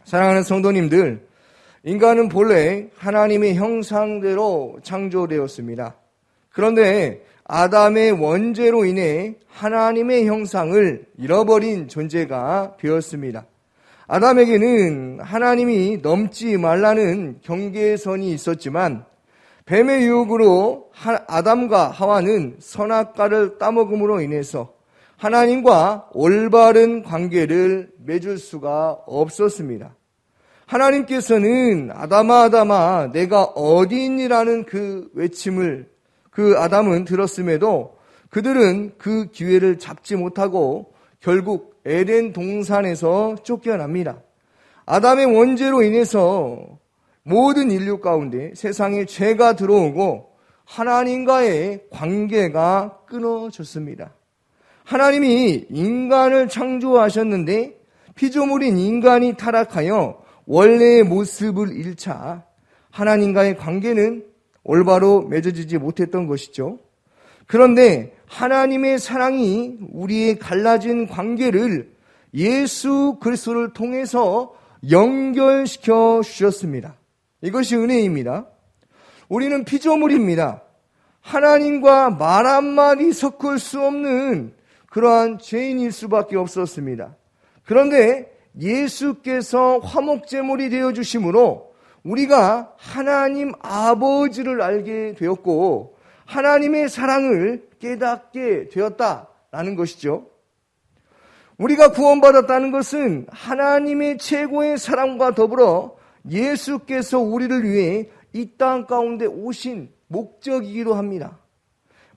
사랑하는 성도님들, 인간은 본래 하나님의 형상대로 창조되었습니다. 그런데 아담의 원죄로 인해 하나님의 형상을 잃어버린 존재가 되었습니다. 아담에게는 하나님이 넘지 말라는 경계선이 있었지만 뱀의 유혹으로 아담과 하와는 선악과를 따먹음으로 인해서 하나님과 올바른 관계를 맺을 수가 없었습니다. 하나님께서는 아담아 아담아 내가 어디 있니라는 그 외침을 그 아담은 들었음에도 그들은 그 기회를 잡지 못하고 결국 에덴 동산에서 쫓겨납니다. 아담의 원죄로 인해서 모든 인류 가운데 세상에 죄가 들어오고 하나님과의 관계가 끊어졌습니다. 하나님이 인간을 창조하셨는데 피조물인 인간이 타락하여 원래의 모습을 잃자 하나님과의 관계는 올바로 맺어지지 못했던 것이죠. 그런데 하나님의 사랑이 우리의 갈라진 관계를 예수 그리스도를 통해서 연결시켜 주셨습니다. 이것이 은혜입니다. 우리는 피조물입니다. 하나님과 말 한마디 섞을 수 없는 그러한 죄인일 수밖에 없었습니다. 그런데 예수께서 화목제물이 되어주심으로 우리가 하나님 아버지를 알게 되었고 하나님의 사랑을 깨닫게 되었다라는 것이죠. 우리가 구원받았다는 것은 하나님의 최고의 사랑과 더불어 예수께서 우리를 위해 이 땅 가운데 오신 목적이기도 합니다.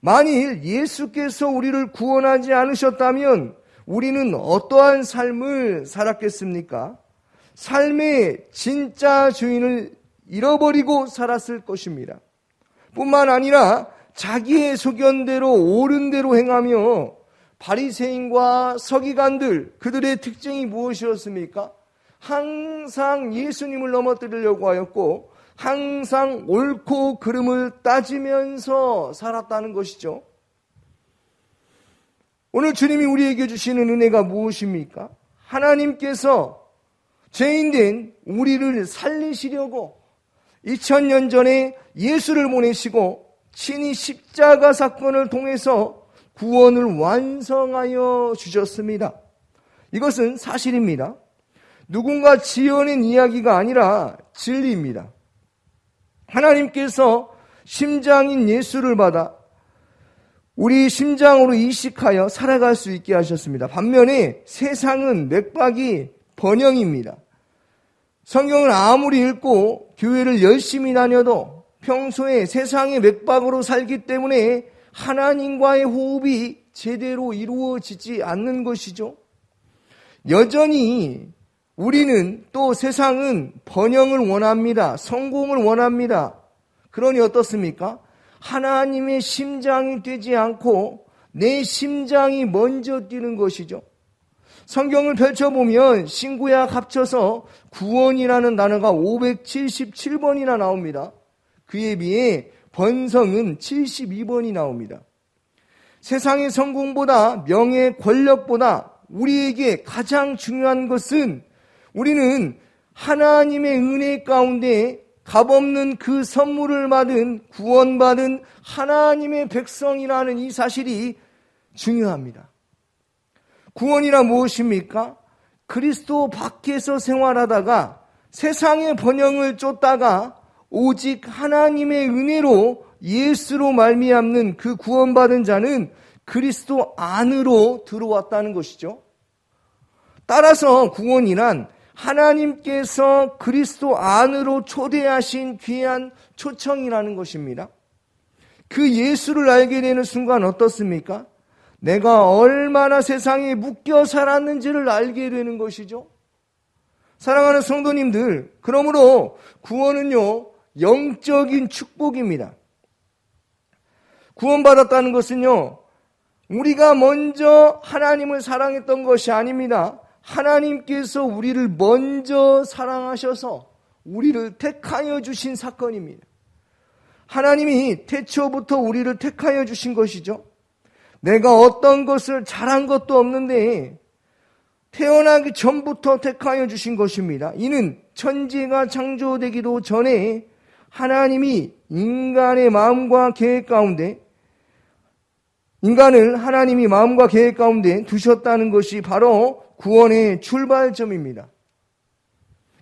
만일 예수께서 우리를 구원하지 않으셨다면 우리는 어떠한 삶을 살았겠습니까? 삶의 진짜 주인을 잃어버리고 살았을 것입니다. 뿐만 아니라 자기의 소견대로 옳은 대로 행하며 바리새인과 서기관들 그들의 특징이 무엇이었습니까? 항상 예수님을 넘어뜨리려고 하였고 항상 옳고 그름을 따지면서 살았다는 것이죠. 오늘 주님이 우리에게 주시는 은혜가 무엇입니까? 하나님께서 죄인된 우리를 살리시려고 2000년 전에 예수를 보내시고 친히 십자가 사건을 통해서 구원을 완성하여 주셨습니다. 이것은 사실입니다. 누군가 지어낸 이야기가 아니라 진리입니다. 하나님께서 심장인 예수를 받아 우리 심장으로 이식하여 살아갈 수 있게 하셨습니다. 반면에 세상은 맥박이 번영입니다. 성경을 아무리 읽고 교회를 열심히 다녀도 평소에 세상의 맥박으로 살기 때문에 하나님과의 호흡이 제대로 이루어지지 않는 것이죠. 여전히 우리는 또 세상은 번영을 원합니다. 성공을 원합니다. 그러니 어떻습니까? 하나님의 심장이 뛰지 않고 내 심장이 먼저 뛰는 것이죠. 성경을 펼쳐보면 신구약 합쳐서 구원이라는 단어가 577번이나 나옵니다. 그에 비해 번성은 72번이 나옵니다. 세상의 성공보다 명예, 권력보다 우리에게 가장 중요한 것은 우리는 하나님의 은혜 가운데 값없는 그 선물을 받은 구원받은 하나님의 백성이라는 이 사실이 중요합니다. 구원이란 무엇입니까? 그리스도 밖에서 생활하다가 세상의 번영을 쫓다가 오직 하나님의 은혜로 예수로 말미암는 그 구원받은 자는 그리스도 안으로 들어왔다는 것이죠. 따라서 구원이란 하나님께서 그리스도 안으로 초대하신 귀한 초청이라는 것입니다. 그 예수를 알게 되는 순간 어떻습니까? 내가 얼마나 세상에 묶여 살았는지를 알게 되는 것이죠. 사랑하는 성도님들, 그러므로 구원은요, 영적인 축복입니다. 구원받았다는 것은요, 우리가 먼저 하나님을 사랑했던 것이 아닙니다. 하나님께서 우리를 먼저 사랑하셔서 우리를 택하여 주신 사건입니다. 하나님이 태초부터 우리를 택하여 주신 것이죠. 내가 어떤 것을 잘한 것도 없는데 태어나기 전부터 택하여 주신 것입니다. 이는 천지가 창조되기도 전에 하나님이 인간의 마음과 계획 가운데 인간을 하나님이 마음과 계획 가운데 두셨다는 것이 바로 구원의 출발점입니다.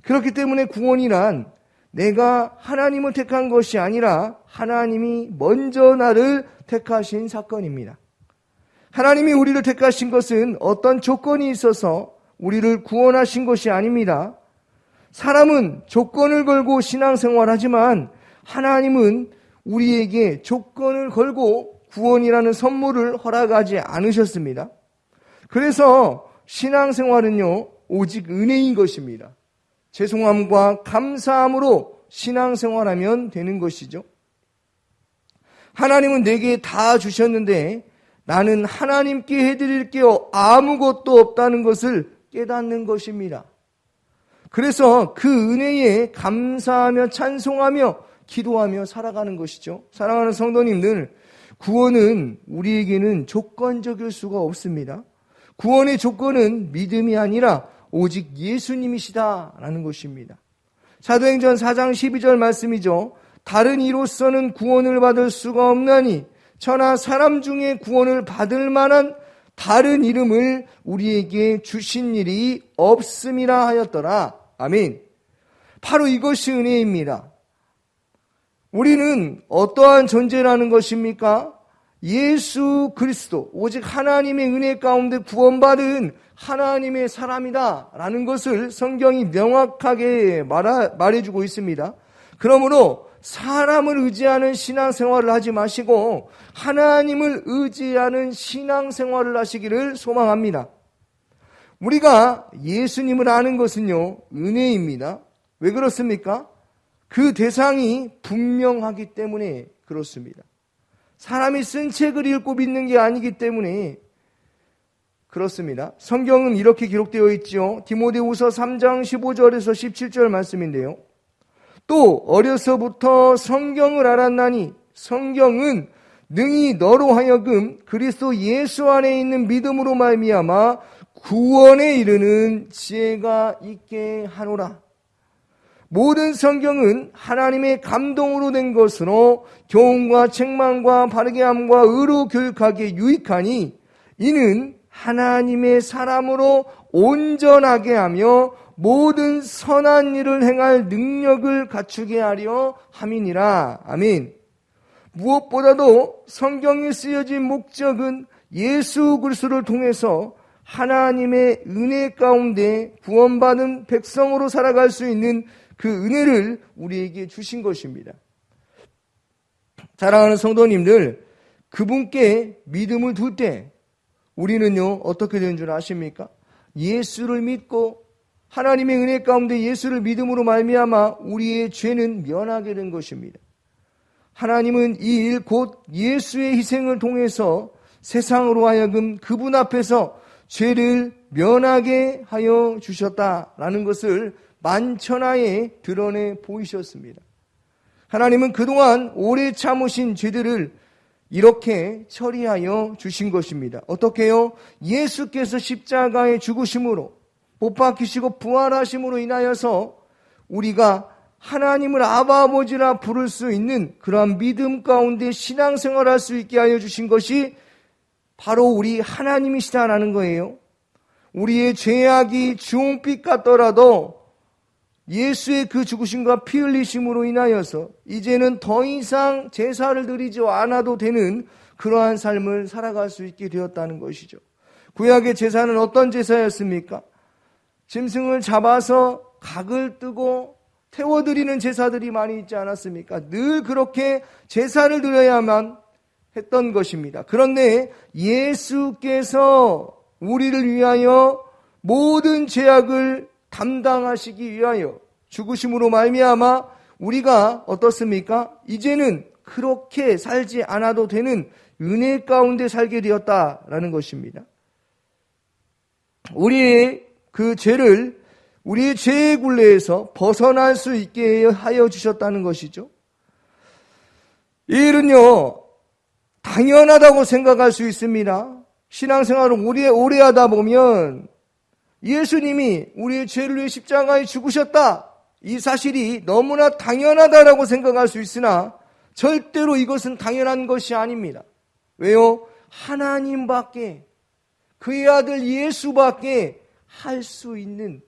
그렇기 때문에 구원이란 내가 하나님을 택한 것이 아니라 하나님이 먼저 나를 택하신 사건입니다. 하나님이 우리를 택하신 것은 어떤 조건이 있어서 우리를 구원하신 것이 아닙니다. 사람은 조건을 걸고 신앙생활하지만 하나님은 우리에게 조건을 걸고 구원이라는 선물을 허락하지 않으셨습니다. 그래서 신앙생활은요, 오직 은혜인 것입니다. 죄송함과 감사함으로 신앙생활하면 되는 것이죠. 하나님은 내게 다 주셨는데 나는 하나님께 해드릴 게 아무것도 없다는 것을 깨닫는 것입니다. 그래서 그 은혜에 감사하며 찬송하며 기도하며 살아가는 것이죠. 사랑하는 성도님들, 구원은 우리에게는 조건적일 수가 없습니다. 구원의 조건은 믿음이 아니라 오직 예수님이시다라는 것입니다. 사도행전 4장 12절 말씀이죠. 다른 이로서는 구원을 받을 수가 없나니 천하 사람 중에 구원을 받을 만한 다른 이름을 우리에게 주신 일이 없음이라 하였더라. 아멘. 바로 이것이 은혜입니다. 우리는 어떠한 존재라는 것입니까? 예수 그리스도, 오직 하나님의 은혜 가운데 구원받은 하나님의 사람이다 라는 것을 성경이 명확하게 말해주고 있습니다. 그러므로 사람을 의지하는 신앙생활을 하지 마시고 하나님을 의지하는 신앙생활을 하시기를 소망합니다. 우리가 예수님을 아는 것은요, 은혜입니다. 왜 그렇습니까? 그 대상이 분명하기 때문에 그렇습니다. 사람이 쓴 책을 읽고 믿는 게 아니기 때문에 그렇습니다. 성경은 이렇게 기록되어 있죠. 디모데후서 3장 15절에서 17절 말씀인데요. 또 어려서부터 성경을 알았나니 성경은 능히 너로 하여금 그리스도 예수 안에 있는 믿음으로 말미암아 구원에 이르는 지혜가 있게 하노라. 모든 성경은 하나님의 감동으로 된 것으로 교훈과 책망과 바르게 함과 의로 교육하기에 유익하니 이는 하나님의 사람으로 온전하게 하며 모든 선한 일을 행할 능력을 갖추게 하려 함이니라. 아멘. 무엇보다도 성경이 쓰여진 목적은 예수 그리스도를 통해서 하나님의 은혜 가운데 구원받은 백성으로 살아갈 수 있는 그 은혜를 우리에게 주신 것입니다. 사랑하는 성도님들, 그분께 믿음을 둘 때 우리는요, 어떻게 되는 줄 아십니까? 예수를 믿고 하나님의 은혜 가운데 예수를 믿음으로 말미암아 우리의 죄는 면하게 된 것입니다. 하나님은 이 일 곧 예수의 희생을 통해서 세상으로 하여금 그분 앞에서 죄를 면하게 하여 주셨다라는 것을 만천하에 드러내 보이셨습니다. 하나님은 그동안 오래 참으신 죄들을 이렇게 처리하여 주신 것입니다. 어떻게요? 예수께서 십자가에 죽으심으로 못 박히시고 부활하심으로 인하여서 우리가 하나님을 아바 아버지라 부를 수 있는 그러한 믿음 가운데 신앙생활할 수 있게 하여 주신 것이 바로 우리 하나님이시다라는 거예요. 우리의 죄악이 주홍빛 같더라도 예수의 그 죽으심과 피 흘리심으로 인하여서 이제는 더 이상 제사를 드리지 않아도 되는 그러한 삶을 살아갈 수 있게 되었다는 것이죠. 구약의 제사는 어떤 제사였습니까? 짐승을 잡아서 각을 뜨고 태워드리는 제사들이 많이 있지 않았습니까? 늘 그렇게 제사를 드려야만 했던 것입니다. 그런데 예수께서 우리를 위하여 모든 죄악을 담당하시기 위하여 죽으심으로 말미암아 우리가 어떻습니까? 이제는 그렇게 살지 않아도 되는 은혜 가운데 살게 되었다라는 것입니다. 우리의 그 죄를 우리의 죄의 굴레에서 벗어날 수 있게 하여 주셨다는 것이죠. 이 일은요, 당연하다고 생각할 수 있습니다. 신앙생활을 오래 하다 보면 예수님이 우리의 죄를 위해 십자가에 죽으셨다. 이 사실이 너무나 당연하다라고 생각할 수 있으나 절대로 이것은 당연한 것이 아닙니다. 왜요? 하나님밖에, 그의 아들 예수밖에 할 수 있는,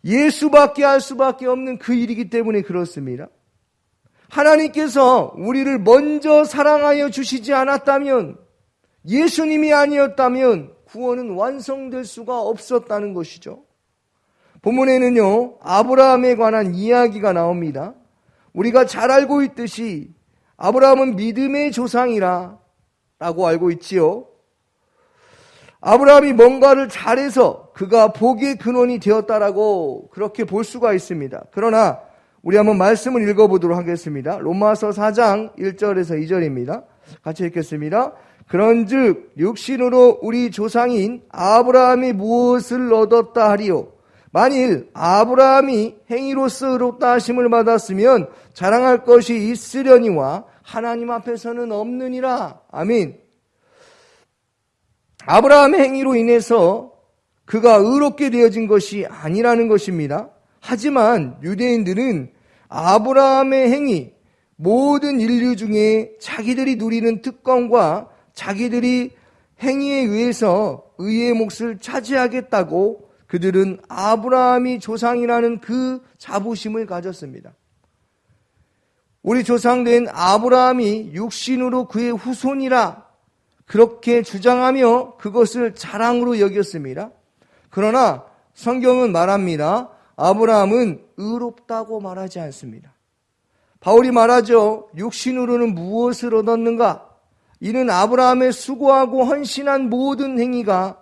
예수밖에 할 수밖에 없는 그 일이기 때문에 그렇습니다. 하나님께서 우리를 먼저 사랑하여 주시지 않았다면, 예수님이 아니었다면 구원은 완성될 수가 없었다는 것이죠. 본문에는요, 아브라함에 관한 이야기가 나옵니다. 우리가 잘 알고 있듯이 아브라함은 믿음의 조상이라 라고 알고 있지요. 아브라함이 뭔가를 잘해서 그가 복의 근원이 되었다라고 그렇게 볼 수가 있습니다. 그러나 우리 한번 말씀을 읽어보도록 하겠습니다. 로마서 4장 1절에서 2절입니다. 같이 읽겠습니다. 그런즉 육신으로 우리 조상인 아브라함이 무엇을 얻었다 하리요? 만일 아브라함이 행위로서 의롭다 하심을 받았으면 자랑할 것이 있으려니와 하나님 앞에서는 없느니라. 아멘. 아브라함의 행위로 인해서 그가 의롭게 되어진 것이 아니라는 것입니다. 하지만 유대인들은 아브라함의 행위, 모든 인류 중에 자기들이 누리는 특권과 자기들이 행위에 의해서 의의 몫을 차지하겠다고 그들은 아브라함이 조상이라는 그 자부심을 가졌습니다. 우리 조상된 아브라함이 육신으로 그의 후손이라 그렇게 주장하며 그것을 자랑으로 여겼습니다. 그러나 성경은 말합니다. 아브라함은 의롭다고 말하지 않습니다. 바울이 말하죠. 육신으로는 무엇을 얻었는가? 이는 아브라함의 수고하고 헌신한 모든 행위가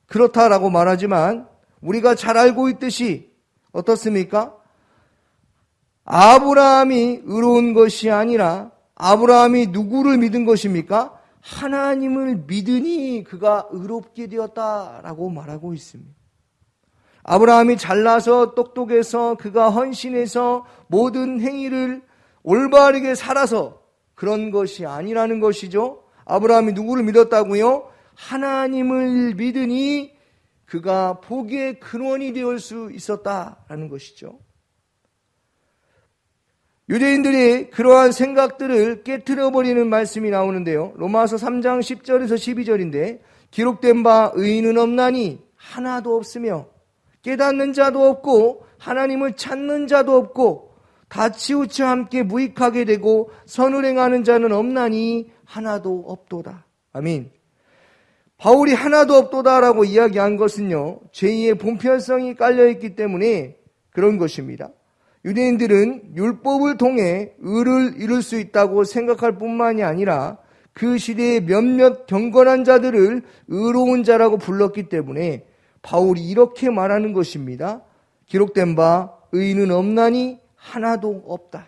그렇다라고 말하지만 우리가 잘 알고 있듯이 어떻습니까? 아브라함이 의로운 것이 아니라 아브라함이 누구를 믿은 것입니까? 하나님을 믿으니 그가 의롭게 되었다라고 말하고 있습니다. 아브라함이 잘나서 똑똑해서 그가 헌신해서 모든 행위를 올바르게 살아서 그런 것이 아니라는 것이죠. 아브라함이 누구를 믿었다고요? 하나님을 믿으니 그가 복의 근원이 되어 수 있었다라는 것이죠. 유대인들이 그러한 생각들을 깨트려버리는 말씀이 나오는데요. 로마서 3장 10절에서 12절인데 기록된 바 의인은 없나니 하나도 없으며 깨닫는 자도 없고 하나님을 찾는 자도 없고 다 치우쳐 함께 무익하게 되고 선을 행하는 자는 없나니 하나도 없도다. 아멘. 바울이 하나도 없도다라고 이야기한 것은요, 죄의 본편성이 깔려있기 때문에 그런 것입니다. 유대인들은 율법을 통해 의를 이룰 수 있다고 생각할 뿐만이 아니라 그 시대의 몇몇 경건한 자들을 의로운 자라고 불렀기 때문에 바울이 이렇게 말하는 것입니다. 기록된 바 의인은 없나니 하나도 없다.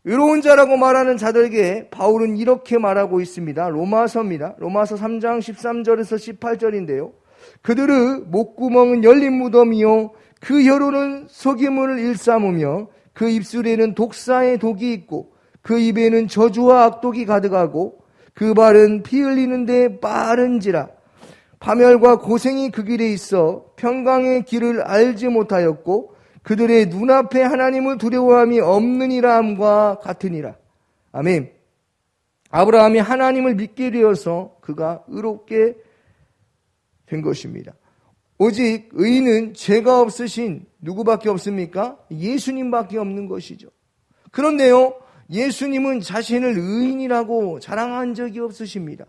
의로운 자라고 말하는 자들에게 바울은 이렇게 말하고 있습니다. 로마서입니다. 로마서 3장 13절에서 18절인데요. 그들의 목구멍은 열린 무덤이요 그 혀로는 속임을 일삼으며 그 입술에는 독사의 독이 있고 그 입에는 저주와 악독이 가득하고 그 발은 피 흘리는데 빠른지라. 파멸과 고생이 그 길에 있어 평강의 길을 알지 못하였고 그들의 눈앞에 하나님을 두려워함이 없느니라 함과 같으니라. 아멘. 아브라함이 하나님을 믿게 되어서 그가 의롭게 된 것입니다. 오직 의인은 죄가 없으신 누구밖에 없습니까? 예수님밖에 없는 것이죠. 그런데요, 예수님은 자신을 의인이라고 자랑한 적이 없으십니다.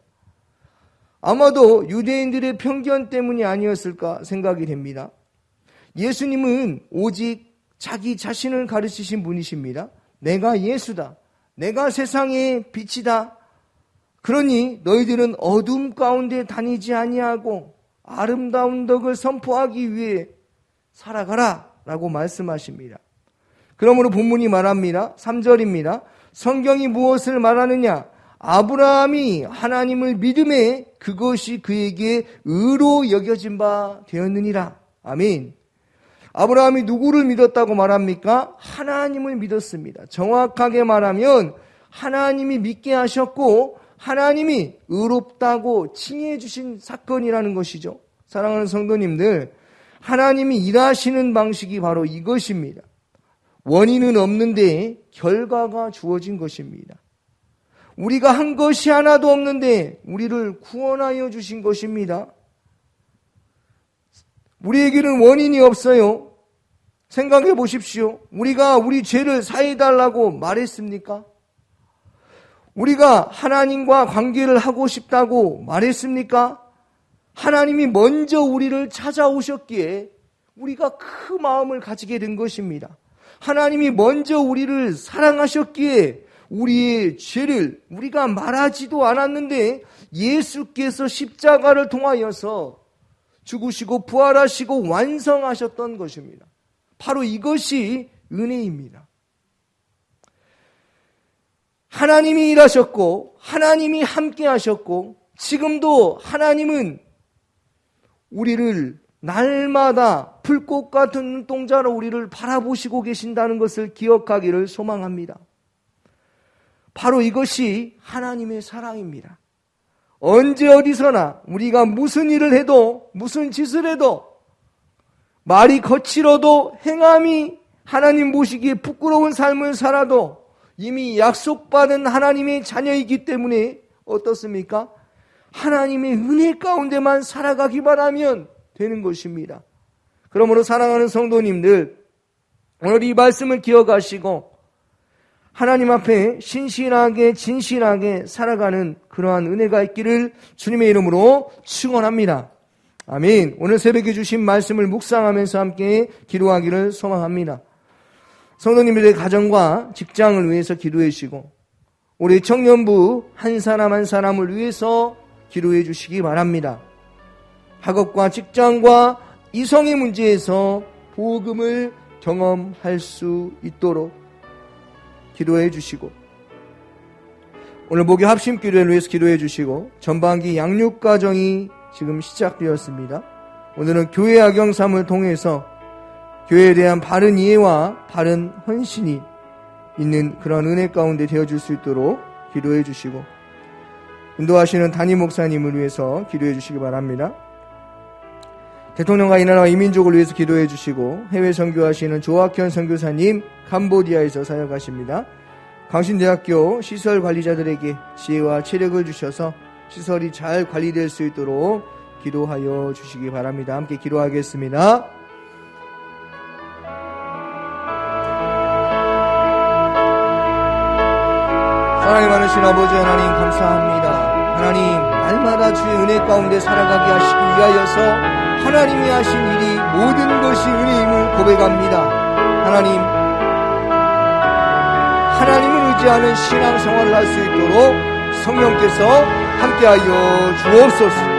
아마도 유대인들의 편견 때문이 아니었을까 생각이 됩니다. 예수님은 오직 자기 자신을 가르치신 분이십니다. 내가 예수다. 내가 세상의 빛이다. 그러니 너희들은 어둠 가운데 다니지 아니하고 아름다운 덕을 선포하기 위해 살아가라 라고 말씀하십니다. 그러므로 본문이 말합니다. 3절입니다. 성경이 무엇을 말하느냐? 아브라함이 하나님을 믿음에 그것이 그에게 의로 여겨진 바 되었느니라. 아멘. 아브라함이 누구를 믿었다고 말합니까? 하나님을 믿었습니다. 정확하게 말하면 하나님이 믿게 하셨고 하나님이 의롭다고 칭해 주신 사건이라는 것이죠. 사랑하는 성도님들, 하나님이 일하시는 방식이 바로 이것입니다. 원인은 없는데 결과가 주어진 것입니다. 우리가 한 것이 하나도 없는데 우리를 구원하여 주신 것입니다. 우리에게는 원인이 없어요. 생각해 보십시오. 우리가 우리 죄를 사해달라고 말했습니까? 우리가 하나님과 관계를 하고 싶다고 말했습니까? 하나님이 먼저 우리를 찾아오셨기에 우리가 큰 마음을 가지게 된 것입니다. 하나님이 먼저 우리를 사랑하셨기에 우리의 죄를 우리가 말하지도 않았는데 예수께서 십자가를 통하여서 죽으시고 부활하시고 완성하셨던 것입니다. 바로 이것이 은혜입니다. 하나님이 일하셨고 하나님이 함께 하셨고 지금도 하나님은 우리를 날마다 불꽃 같은 눈동자로 우리를 바라보시고 계신다는 것을 기억하기를 소망합니다. 바로 이것이 하나님의 사랑입니다. 언제 어디서나 우리가 무슨 일을 해도 무슨 짓을 해도 말이 거칠어도 행함이 하나님 보시기에 부끄러운 삶을 살아도 이미 약속받은 하나님의 자녀이기 때문에 어떻습니까? 하나님의 은혜 가운데만 살아가기만 하면 되는 것입니다. 그러므로 사랑하는 성도님들, 오늘 이 말씀을 기억하시고 하나님 앞에 신실하게 진실하게 살아가는 그러한 은혜가 있기를 주님의 이름으로 축원합니다. 아멘. 오늘 새벽에 주신 말씀을 묵상하면서 함께 기도하기를 소망합니다. 성도님들의 가정과 직장을 위해서 기도해 주시고 우리 청년부 한 사람 한 사람을 위해서 기도해 주시기 바랍니다. 학업과 직장과 이성의 문제에서 복음을 경험할 수 있도록 기도해 주시고 오늘 목요 합심기도회를 위해서 기도해 주시고 전반기 양육과정이 지금 시작되었습니다. 오늘은 교회 악영삼을 통해서 교회에 대한 바른 이해와 바른 헌신이 있는 그런 은혜 가운데 되어줄 수 있도록 기도해 주시고 인도하시는 담임 목사님을 위해서 기도해 주시기 바랍니다. 대통령과 이 나라와 이민족을 위해서 기도해 주시고 해외 선교하시는 조학현 선교사님 캄보디아에서 사역하십니다. 강신대학교 시설 관리자들에게 지혜와 체력을 주셔서 시설이 잘 관리될 수 있도록 기도하여 주시기 바랍니다. 함께 기도하겠습니다. 사랑이 많으신 아버지 하나님 감사합니다. 하나님 날마다 주의 은혜 가운데 살아가게 하시기 위하여서 하나님이 하신 일이 모든 것이 은혜임을 고백합니다. 하나님을 의지하는 신앙생활을 할 수 있도록 성령께서 함께하여 주옵소서.